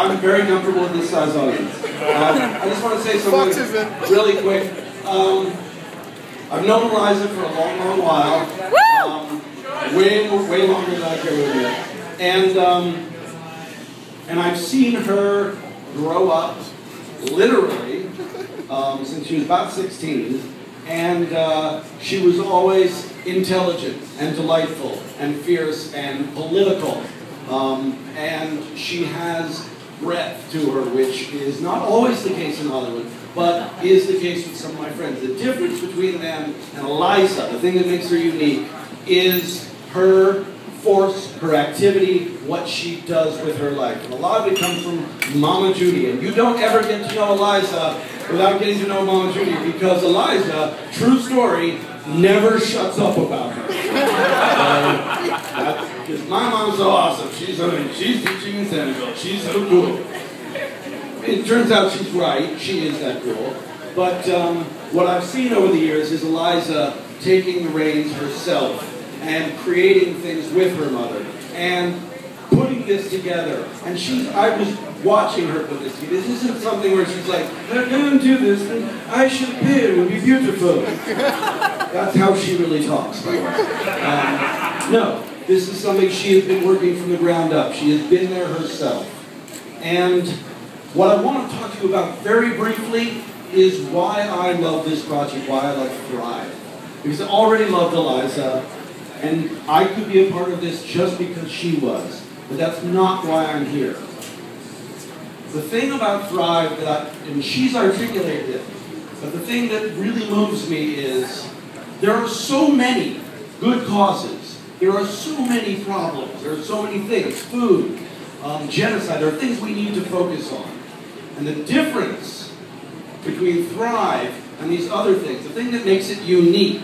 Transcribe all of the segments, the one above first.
I'm very comfortable with this size audience. I just want to say something really quick. I've known Eliza for a long, long while. Way longer than I care to admit. And I've seen her grow up, literally, since she was about 16. And she was always intelligent and delightful and fierce and political. And she has breadth to her, which is not always the case in Hollywood, but is the case with some of my friends. The difference between them and Eliza, the thing that makes her unique, is her force, her activity, what she does with her life. And a lot of it comes from Mama Judy. And you don't ever get to know Eliza without getting to know Mama Judy, because Eliza, true story, never shuts up about her. Because my mom's so awesome. She's teaching in Senegal. She's so cool. It turns out she's right. She is that cool. But what I've seen over the years is Eliza taking the reins herself and creating things with her mother and putting this together. And I was watching her put this together. This isn't something where she's like, they're going to do this, and I should appear, it would be beautiful. That's how she really talks, by the way. No, this is something she has been working from the ground up. She has been there herself. And what I want to talk to you about very briefly is why I love this project, why I love Thrive. Because I already loved Eliza, and I could be a part of this just because she was. But that's not why I'm here. The thing about Thrive and she's articulated it, but the thing that really moves me is there are so many good causes. There are so many problems. There are so many things. Food, genocide. There are things we need to focus on. And the difference between Thrive and these other things, the thing that makes it unique,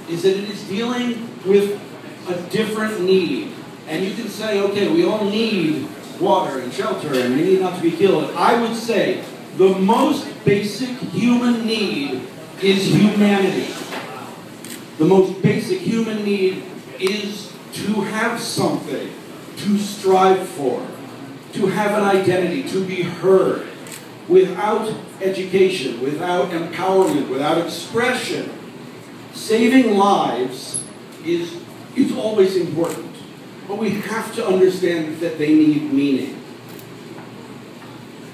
is that it is dealing with a different need. And you can say, okay, we all need water and shelter and we need not to be killed. I would say the most basic human need is humanity. The most basic human need is to have something to strive for, to have an identity, to be heard. Without education, without empowerment, without expression, saving lives is always important. But we have to understand that they need meaning.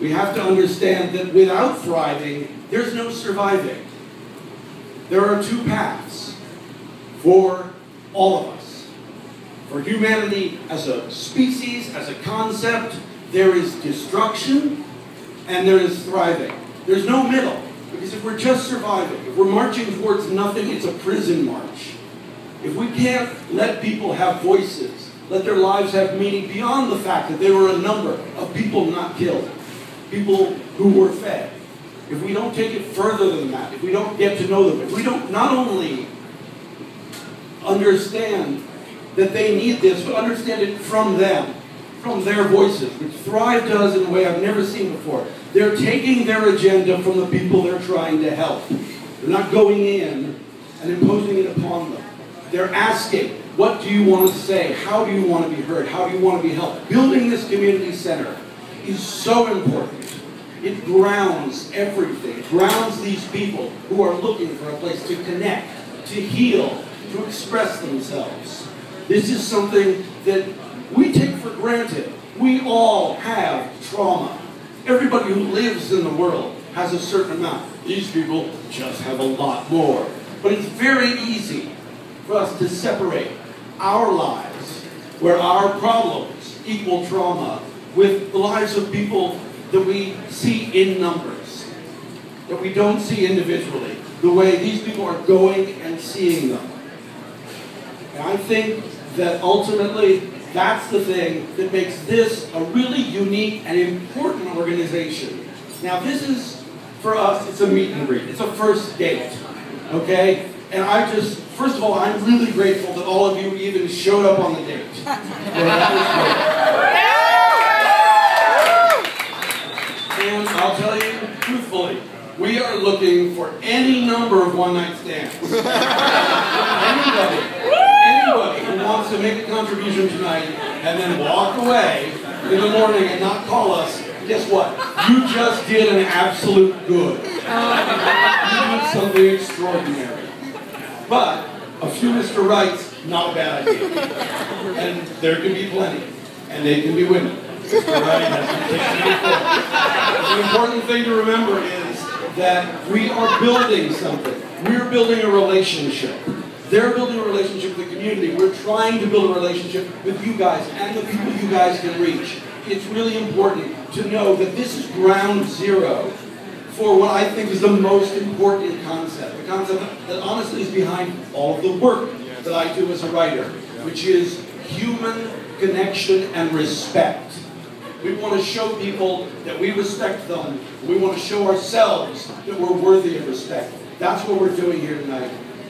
We have to understand that without thriving, there's no surviving. There are two paths for all of us. For humanity as a species, as a concept, there is destruction and there is thriving. There's no middle. Because if we're just surviving, if we're marching towards nothing, it's a prison march. If we can't let people have voices, let their lives have meaning beyond the fact that there were a number of people not killed, people who were fed, if we don't take it further than that, if we don't get to know them, if we don't not only understand that they need this, but understand it from them, from their voices, which Thrive does in a way I've never seen before. They're taking their agenda from the people they're trying to help. They're not going in and imposing it upon them. They're asking, what do you want to say? How do you want to be heard? How do you want to be helped? Building this community center is so important. It grounds everything. It grounds these people who are looking for a place to connect, to heal, to express themselves. This is something that we take for granted. We all have trauma. Everybody who lives in the world has a certain amount. These people just have a lot more. But it's very easy for us to separate our lives, where our problems equal trauma, with the lives of people that we see in numbers, that we don't see individually, the way these people are going and seeing them. And I think that ultimately, that's the thing that makes this a really unique and important organization. Now this is, for us, it's a meet and greet. It's a first date, okay? And first of all, I'm really grateful that all of you even showed up on the date. And I'll tell you truthfully, we are looking for any number of one-night stands. Anybody who wants to make a contribution tonight and then walk away in the morning and not call us, guess what? You just did an absolute good. You did something extraordinary. But a few Mr. Rights, not a bad idea. And there can be plenty. And they can be women. Mr. Right has been taken before. The important thing to remember is that we are building something. We're building a relationship. They're building a relationship with the community. We're trying to build a relationship with you guys and the people you guys can reach. It's really important to know that this is ground zero for what I think is the most important concept. The concept that honestly is behind all of the work that I do as a writer, which is human connection and respect. We want to show people that we respect them. We want to show ourselves that we're worthy of respect. That's what we're doing here tonight.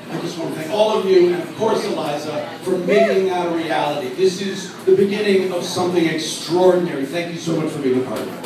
I just want to thank all of you, and of course Eliza, for making that a reality. This is the beginning of something extraordinary. Thank you so much for being a part of it.